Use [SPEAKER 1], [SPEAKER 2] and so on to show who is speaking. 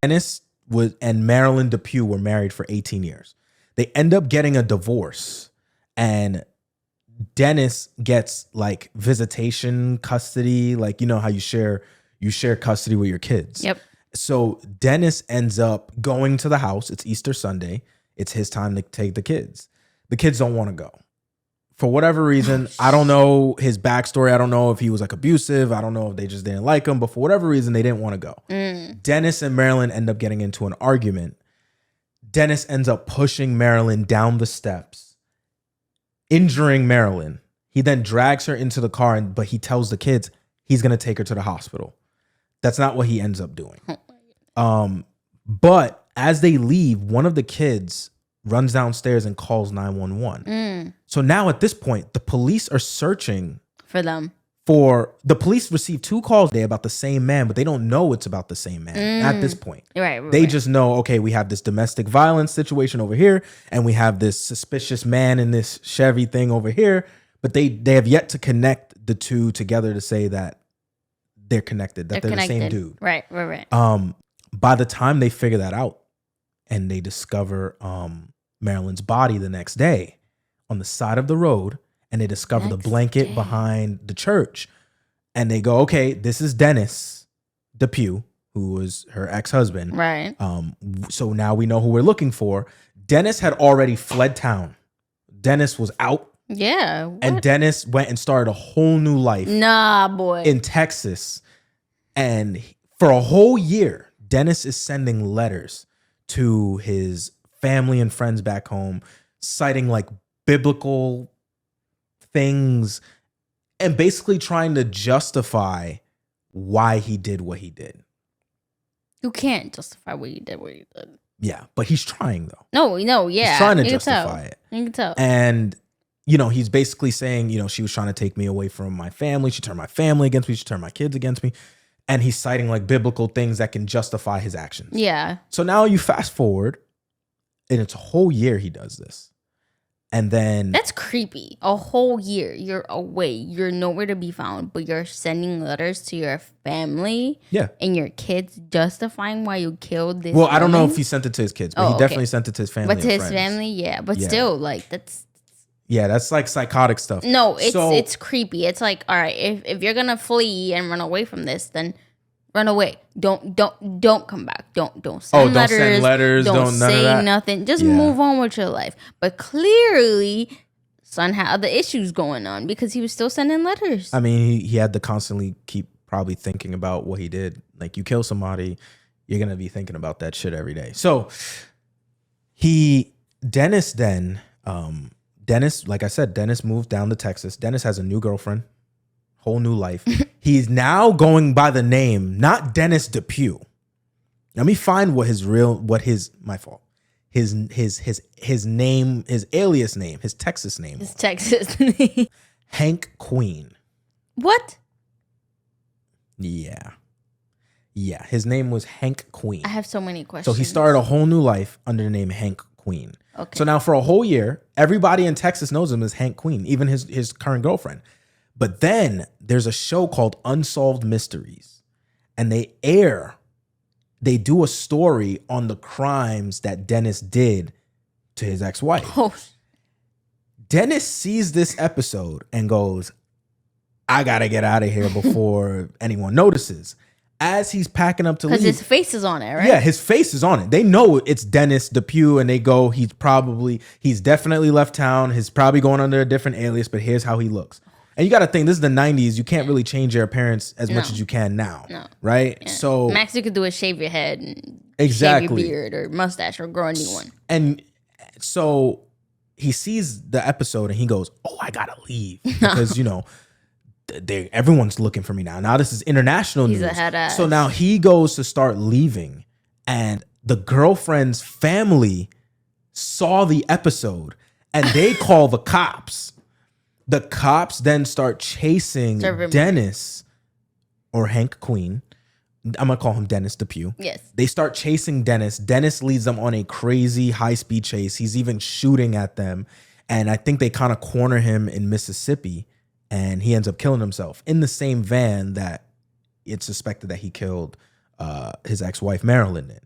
[SPEAKER 1] Dennis and Marilyn Depew were married for 18 years. They end up getting a divorce, and Dennis gets like visitation custody, like you know how you share custody with your kids.
[SPEAKER 2] Yep.
[SPEAKER 1] So Dennis ends up going to the house. It's Easter Sunday. It's his time to take the kids. The kids don't want to go. For whatever reason, I don't know his backstory. I don't know if he was like abusive. I don't know if they just didn't like him. But for whatever reason, they didn't want to go. Dennis and Marilyn end up getting into an argument. Dennis ends up pushing Marilyn down the steps, injuring Marilyn. He then drags her into the car, but he tells the kids he's going to take her to the hospital. That's not what he ends up doing. But as they leave, one of the kids runs downstairs and calls 911. So now at this point, the police are searching
[SPEAKER 2] for them.
[SPEAKER 1] The police received 2 calls today about the same man, but they don't know it's about the same man at this point.
[SPEAKER 2] Right.
[SPEAKER 1] They just know, okay, we have this domestic violence situation over here, and we have this suspicious man in this Chevy thing over here, but they have yet to connect the two together to say that they're connected, that they're the same dude.
[SPEAKER 2] Right.
[SPEAKER 1] By the time they figure that out and they discover Marilyn's body the next day on the side of the road, and they discover the blanket behind the church, and they go, okay, this is Dennis Depew, who was her ex-husband.
[SPEAKER 2] Right.
[SPEAKER 1] So now we know who we're looking for. Dennis had already fled town. Dennis was out.
[SPEAKER 2] Yeah. What?
[SPEAKER 1] And Dennis went and started a whole new life.
[SPEAKER 2] Nah, boy.
[SPEAKER 1] In Texas. And for a whole year, Dennis is sending letters to his family and friends back home, citing like biblical things and basically trying to justify why he did what he did.
[SPEAKER 2] You can't justify what you did.
[SPEAKER 1] Yeah, but he's trying though.
[SPEAKER 2] No, yeah.
[SPEAKER 1] He's trying to justify it.
[SPEAKER 2] You can tell.
[SPEAKER 1] And, you know, he's basically saying, you know, she was trying to take me away from my family. She turned my family against me. She turned my kids against me. And he's citing like biblical things that can justify his actions.
[SPEAKER 2] Yeah.
[SPEAKER 1] So now you fast forward, and it's a whole year he does this. And then
[SPEAKER 2] that's creepy. A whole year you're away. You're nowhere to be found, but you're sending letters to your family.
[SPEAKER 1] Yeah.
[SPEAKER 2] And your kids justifying why you killed this.
[SPEAKER 1] Well, I don't know if he sent it to his kids, but he definitely sent it to his family.
[SPEAKER 2] But to his family, yeah. But still, like that's
[SPEAKER 1] like psychotic stuff.
[SPEAKER 2] No, it's creepy. It's like, all right, if you're gonna flee and run away from this, then run away. Don't come back. Don't send letters.
[SPEAKER 1] Don't send letters.
[SPEAKER 2] Don't say nothing. Just move on with your life. But clearly, son had other issues going on because he was still sending letters.
[SPEAKER 1] I mean, he had to constantly keep probably thinking about what he did. Like, you kill somebody, you're gonna be thinking about that shit every day. So Dennis, like I said, Dennis moved down to Texas. Dennis has a new girlfriend. Whole new life. He's now going by the name, not Dennis Depew. Let me find his name, his alias name, his Texas name.
[SPEAKER 2] His Texas name.
[SPEAKER 1] Hank Queen.
[SPEAKER 2] What?
[SPEAKER 1] Yeah. His name was Hank Queen.
[SPEAKER 2] I have so many questions.
[SPEAKER 1] So he started a whole new life under the name Hank Queen.
[SPEAKER 2] Okay.
[SPEAKER 1] So now for a whole year, everybody in Texas knows him as Hank Queen, even his current girlfriend. But then there's a show called Unsolved Mysteries, and they do a story on the crimes that Dennis did to his ex-wife.
[SPEAKER 2] Oh.
[SPEAKER 1] Dennis sees this episode and goes, I gotta get out of here before anyone notices. As he's packing up to leave.
[SPEAKER 2] Because his face is on it, right?
[SPEAKER 1] Yeah, his face is on it. They know it's Dennis Depew, and they go, he's definitely left town. He's probably going under a different alias, but here's how he looks. And you got to think, this is the 90s. You can't really change your appearance as much as you can now. No. Right?
[SPEAKER 2] Yeah.
[SPEAKER 1] So
[SPEAKER 2] max you could do is shave your head and
[SPEAKER 1] shave
[SPEAKER 2] your beard or mustache or grow a new one.
[SPEAKER 1] And so he sees the episode and he goes, oh, I got to leave. Because, you know, everyone's looking for me now. Now this is international news.
[SPEAKER 2] He's a head ass.
[SPEAKER 1] So now he goes to start leaving. And the girlfriend's family saw the episode and they call the cops. The cops then start chasing Dennis, or Hank Queen. I'm going to call him Dennis Depew.
[SPEAKER 2] Yes.
[SPEAKER 1] They start chasing Dennis. Dennis leads them on a crazy high-speed chase. He's even shooting at them. And I think they kind of corner him in Mississippi, and he ends up killing himself in the same van that it's suspected that he killed his ex-wife Marilyn in.